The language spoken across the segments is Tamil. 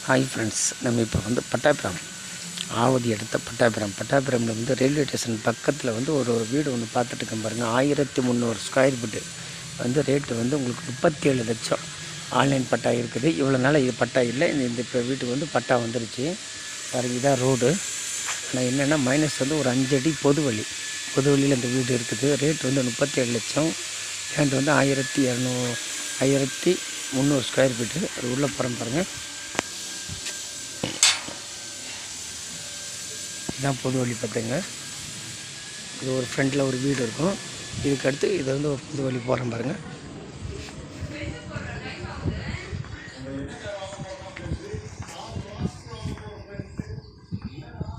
ஹாய் ஃப்ரெண்ட்ஸ், நம்ம இப்போ வந்து பட்டாபிராம் ஆவதி அடுத்த பட்டாபிராமில் வந்து ரயில்வே ஸ்டேஷன் பக்கத்தில் வந்து ஒரு வீடு ஒன்று பார்த்துட்டு இருக்கேன் பாருங்கள். 1300 ஸ்கொயர் ஃபீட்டு வந்து ரேட்டு வந்து உங்களுக்கு 37 லட்சம். ஆன்லைன் பட்டா இருக்குது. இவ்வளோ நாள் இது பட்டா இல்லை. இந்த இப்போ வீட்டுக்கு வந்து பட்டா வந்துருச்சு பாருங்கள். இதான் ரோடு. ஆனால் என்னென்னா மைனஸ் வந்து ஒரு 5 அடி பொது வழியில் இந்த வீடு இருக்குது. ரேட் வந்து 37 லட்சம். லேண்ட் வந்து 1300 ஸ்கொயர் ஃபீட்டு. அது உள்ளே போகிறோம் பாருங்கள். இதுதான் பொது வழி பார்த்துங்க. இது ஒரு ஃப்ரண்டில் ஒரு வீடு இருக்கும். இதுக்கு அடுத்து இது வந்து ஒரு பொது வழி போகிறோம் பாருங்கள்.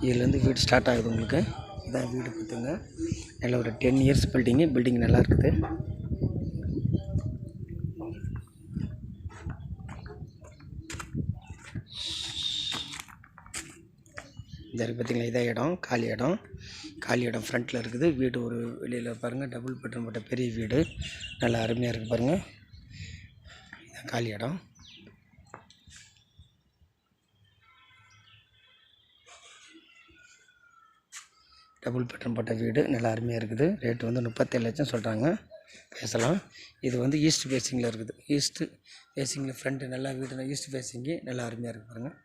இதுலேருந்து வீடு ஸ்டார்ட் ஆகுது உங்களுக்கு. இதான் வீடு பார்த்துங்க. நல்ல ஒரு 10 இயர்ஸ் பில்டிங் நல்லா இருக்குது. இந்த பார்த்திங்களா, இதான் இடம், காலி இடம் ஃப்ரண்ட்டில் இருக்குது. வீடு ஒரு வெளியில் பாருங்கள், டபுள் பெட்ரூம் போட்ட பெரிய வீடு, நல்லா அருமையாக இருக்குது பாருங்கள். இதான் காலி இடம். டபுள் பெட்ரூம் போட்ட வீடு நல்லா அருமையாக இருக்குது. ரேட்டு வந்து 37 லட்சம் சொல்கிறாங்க. பேசலாம். இது வந்து ஈஸ்ட் ஃபேஸிங்கில் இருக்குது. ஈஸ்ட்டு ஃபேஸிங்கில் ஃப்ரண்ட்டு நல்லா வீடு ஈஸ்ட் ஃபேஸிங்கு நல்லா அருமையாக இருக்குது பாருங்கள்.